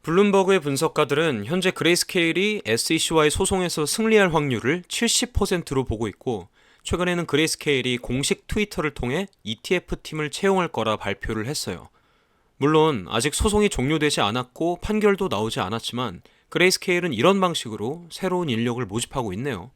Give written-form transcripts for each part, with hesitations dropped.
블룸버그의 분석가들은 현재 그레이스케일이 SEC와의 소송에서 승리할 확률을 70%로 보고 있고, 최근에는 그레이스케일이 공식 트위터를 통해 ETF 팀을 채용할 거라 발표를 했어요. 물론 아직 소송이 종료되지 않았고 판결도 나오지 않았지만 그레이스케일은 이런 방식으로 새로운 인력을 모집하고 있네요.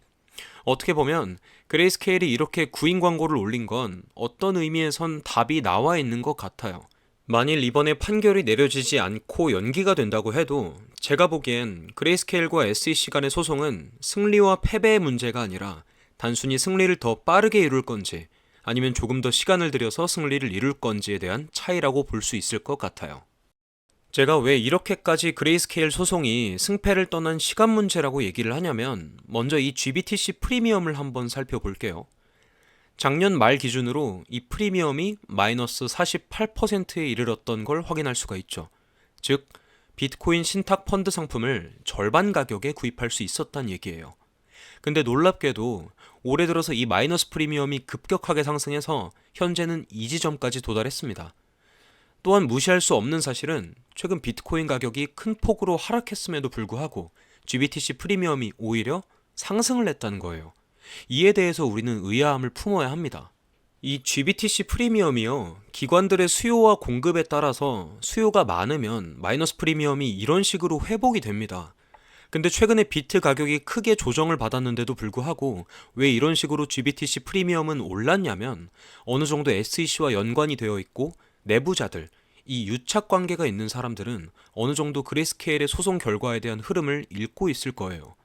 어떻게 보면 그레이스케일이 이렇게 구인 광고를 올린 건 어떤 의미에선 답이 나와 있는 것 같아요. 만일 이번에 판결이 내려지지 않고 연기가 된다고 해도 제가 보기엔 그레이스케일과 SEC 간의 소송은 승리와 패배의 문제가 아니라 단순히 승리를 더 빠르게 이룰 건지 아니면 조금 더 시간을 들여서 승리를 이룰 건지에 대한 차이라고 볼 수 있을 것 같아요. 제가 왜 이렇게까지 그레이스케일 소송이 승패를 떠난 시간 문제라고 얘기를 하냐면, 먼저 이 GBTC 프리미엄을 한번 살펴볼게요. 작년 말 기준으로 이 프리미엄이 마이너스 48%에 이르렀던 걸 확인할 수가 있죠. 즉, 비트코인 신탁 펀드 상품을 절반 가격에 구입할 수 있었단 얘기예요. 근데 놀랍게도 올해 들어서 이 마이너스 프리미엄이 급격하게 상승해서 현재는 이 지점까지 도달했습니다. 또한 무시할 수 없는 사실은 최근 비트코인 가격이 큰 폭으로 하락했음에도 불구하고 GBTC 프리미엄이 오히려 상승을 했다는 거예요. 이에 대해서 우리는 의아함을 품어야 합니다. 이 GBTC 프리미엄이요, 기관들의 수요와 공급에 따라서 수요가 많으면 마이너스 프리미엄이 이런 식으로 회복이 됩니다. 근데 최근에 비트 가격이 크게 조정을 받았는데도 불구하고 왜 이런 식으로 GBTC 프리미엄은 올랐냐면, 어느 정도 SEC와 연관이 되어 있고 내부자들, 이 유착 관계가 있는 사람들은 어느 정도 그레이스케일의 소송 결과에 대한 흐름을 읽고 있을 거예요.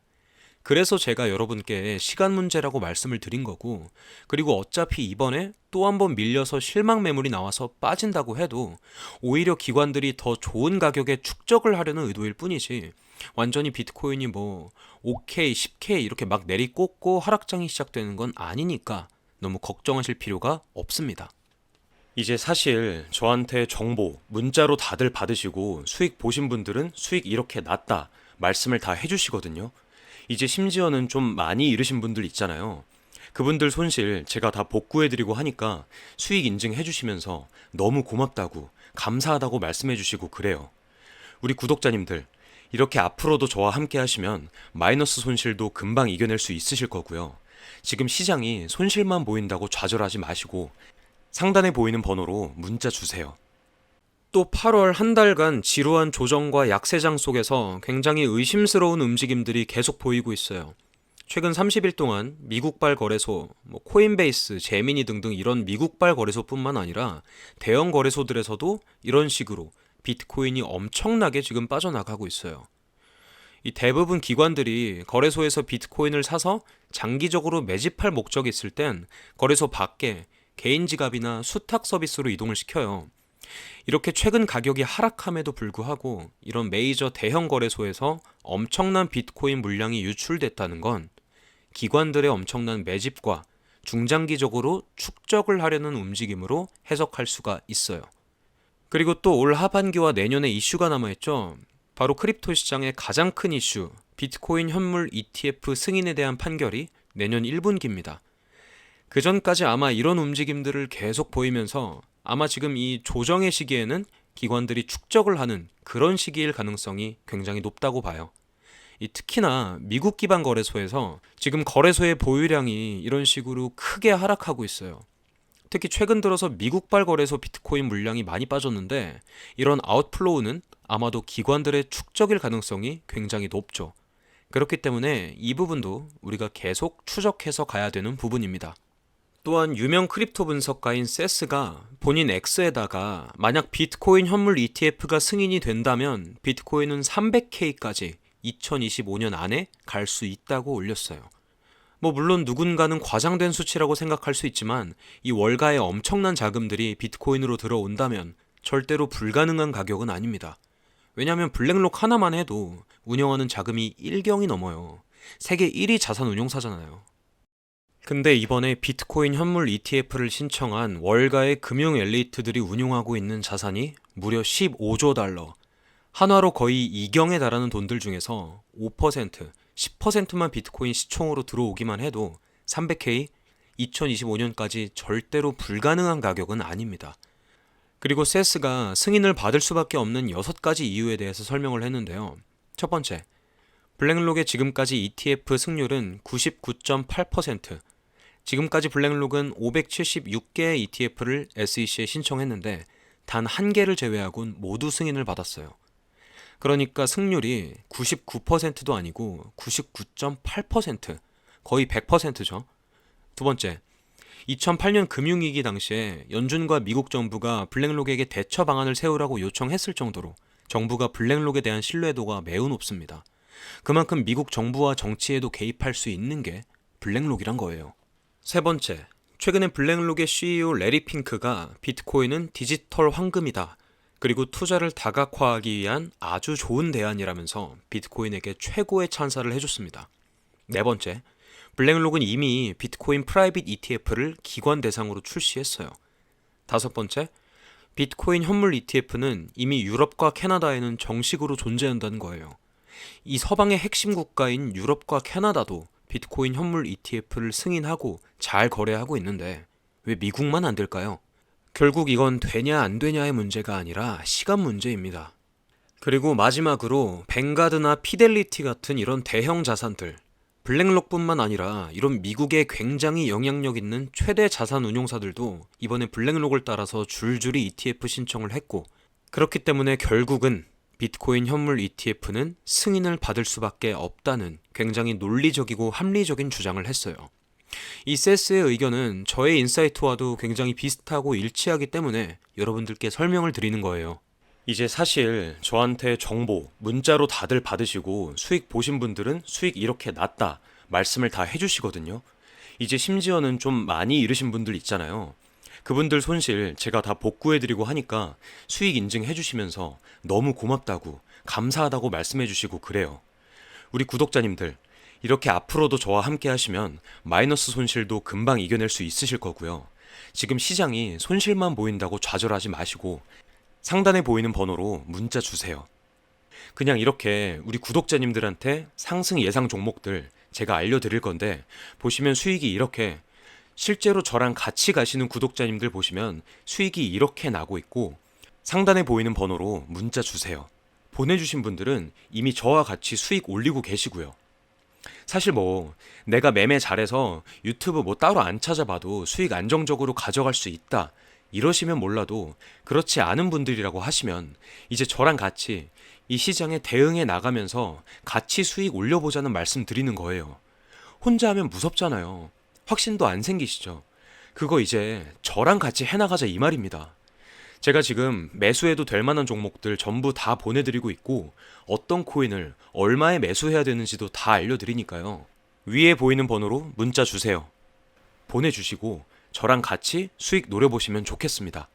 그래서 제가 여러분께 시간 문제라고 말씀을 드린 거고, 그리고 어차피 이번에 또 한 번 밀려서 실망 매물이 나와서 빠진다고 해도 오히려 기관들이 더 좋은 가격에 축적을 하려는 의도일 뿐이지, 완전히 비트코인이 뭐 5K, 10K 이렇게 막 내리꽂고 하락장이 시작되는 건 아니니까 너무 걱정하실 필요가 없습니다. 이제 사실 저한테 정보 문자로 다들 받으시고 수익 보신 분들은 수익 이렇게 났다 말씀을 다 해주시거든요. 이제 심지어는 좀 많이 잃으신 분들 있잖아요. 그분들 손실 제가 다 복구해드리고 하니까 수익 인증해주시면서 너무 고맙다고 감사하다고 말씀해주시고 그래요. 우리 구독자님들, 이렇게 앞으로도 저와 함께 하시면 마이너스 손실도 금방 이겨낼 수 있으실 거고요. 지금 시장이 손실만 보인다고 좌절하지 마시고 상단에 보이는 번호로 문자 주세요. 또 8월 한 달간 지루한 조정과 약세장 속에서 굉장히 의심스러운 움직임들이 계속 보이고 있어요. 최근 30일 동안 미국발 거래소, 코인베이스, 제미니 등등 이런 미국발 거래소뿐만 아니라 대형 거래소들에서도 이런 식으로 비트코인이 엄청나게 지금 빠져나가고 있어요. 이 대부분 기관들이 거래소에서 비트코인을 사서 장기적으로 매집할 목적이 있을 땐 거래소 밖에 개인 지갑이나 수탁 서비스로 이동을 시켜요. 이렇게 최근 가격이 하락함에도 불구하고 이런 메이저 대형 거래소에서 엄청난 비트코인 물량이 유출됐다는 건 기관들의 엄청난 매집과 중장기적으로 축적을 하려는 움직임으로 해석할 수가 있어요. 그리고 또 올 하반기와 내년에 이슈가 남아있죠. 바로 크립토 시장의 가장 큰 이슈, 비트코인 현물 ETF 승인에 대한 판결이 내년 1분기입니다. 그 전까지 아마 이런 움직임들을 계속 보이면서 아마 지금 이 조정의 시기에는 기관들이 축적을 하는 그런 시기일 가능성이 굉장히 높다고 봐요. 특히나 미국 기반 거래소에서 지금 거래소의 보유량이 이런 식으로 크게 하락하고 있어요. 특히 최근 들어서 미국발 거래소 비트코인 물량이 많이 빠졌는데, 이런 아웃플로우는 아마도 기관들의 축적일 가능성이 굉장히 높죠. 그렇기 때문에 이 부분도 우리가 계속 추적해서 가야 되는 부분입니다. 또한 유명 크립토 분석가인 세스가 본인 X에다가 만약 비트코인 현물 ETF가 승인이 된다면 비트코인은 300K까지 2025년 안에 갈 수 있다고 올렸어요. 물론 누군가는 과장된 수치라고 생각할 수 있지만 이 월가의 엄청난 자금들이 비트코인으로 들어온다면 절대로 불가능한 가격은 아닙니다. 왜냐하면 블랙록 하나만 해도 운영하는 자금이 1경이 넘어요. 세계 1위 자산 운용사잖아요. 근데 이번에 비트코인 현물 ETF를 신청한 월가의 금융 엘리트들이 운용하고 있는 자산이 무려 15조 달러, 한화로 거의 2경에 달하는 돈들 중에서 5%, 10%만 비트코인 시총으로 들어오기만 해도 300K, 2025년까지 절대로 불가능한 가격은 아닙니다. 그리고 세스가 승인을 받을 수밖에 없는 6가지 이유에 대해서 설명을 했는데요. 첫 번째, 블랙록의 지금까지 ETF 승률은 99.8%. 지금까지 블랙록은 576개의 ETF를 SEC에 신청했는데 단 한 개를 제외하곤 모두 승인을 받았어요. 그러니까 승률이 99%도 아니고 99.8%, 거의 100%죠. 두 번째, 2008년 금융위기 당시에 연준과 미국 정부가 블랙록에게 대처 방안을 세우라고 요청했을 정도로 정부가 블랙록에 대한 신뢰도가 매우 높습니다. 그만큼 미국 정부와 정치에도 개입할 수 있는 게 블랙록이란 거예요. 세 번째, 최근에 블랙록의 CEO 레리 핑크가 비트코인은 디지털 황금이다. 그리고 투자를 다각화하기 위한 아주 좋은 대안이라면서 비트코인에게 최고의 찬사를 해줬습니다. 네 번째, 블랙록은 이미 비트코인 프라이빗 ETF를 기관 대상으로 출시했어요. 다섯 번째, 비트코인 현물 ETF는 이미 유럽과 캐나다에는 정식으로 존재한다는 거예요. 이 서방의 핵심 국가인 유럽과 캐나다도 비트코인 현물 ETF를 승인하고 잘 거래하고 있는데 왜 미국만 안 될까요? 결국 이건 되냐 안 되냐의 문제가 아니라 시간 문제입니다. 그리고 마지막으로 뱅가드나 피델리티 같은 이런 대형 자산들, 블랙록뿐만 아니라 이런 미국의 굉장히 영향력 있는 최대 자산 운용사들도 이번에 블랙록을 따라서 줄줄이 ETF 신청을 했고, 그렇기 때문에 결국은 비트코인 현물 ETF는 승인을 받을 수밖에 없다는 굉장히 논리적이고 합리적인 주장을 했어요. 이 세스의 의견은 저의 인사이트와도 굉장히 비슷하고 일치하기 때문에 여러분들께 설명을 드리는 거예요. 이제 사실 저한테 정보 문자로 다들 받으시고 수익 보신 분들은 수익 이렇게 났다 말씀을 다 해주시거든요. 이제 심지어는 좀 많이 잃으신 분들 있잖아요. 그분들 손실 제가 다 복구해드리고 하니까 수익 인증해주시면서 너무 고맙다고 감사하다고 말씀해주시고 그래요. 우리 구독자님들, 이렇게 앞으로도 저와 함께 하시면 마이너스 손실도 금방 이겨낼 수 있으실 거고요. 지금 시장이 손실만 보인다고 좌절하지 마시고 상단에 보이는 번호로 문자 주세요. 그냥 이렇게 우리 구독자님들한테 상승 예상 종목들 제가 알려드릴 건데, 보시면 수익이 이렇게, 실제로 저랑 같이 가시는 구독자님들 보시면 수익이 이렇게 나고 있고 상단에 보이는 번호로 문자 주세요. 보내주신 분들은 이미 저와 같이 수익 올리고 계시고요. 사실 내가 매매 잘해서 유튜브 따로 안 찾아봐도 수익 안정적으로 가져갈 수 있다 이러시면 몰라도, 그렇지 않은 분들이라고 하시면 이제 저랑 같이 이 시장에 대응해 나가면서 같이 수익 올려보자는 말씀 드리는 거예요. 혼자 하면 무섭잖아요. 확신도 안 생기시죠? 그거 이제 저랑 같이 해나가자 이 말입니다. 제가 지금 매수해도 될 만한 종목들 전부 다 보내드리고 있고, 어떤 코인을 얼마에 매수해야 되는지도 다 알려드리니까요. 위에 보이는 번호로 문자 주세요. 보내주시고 저랑 같이 수익 노려보시면 좋겠습니다.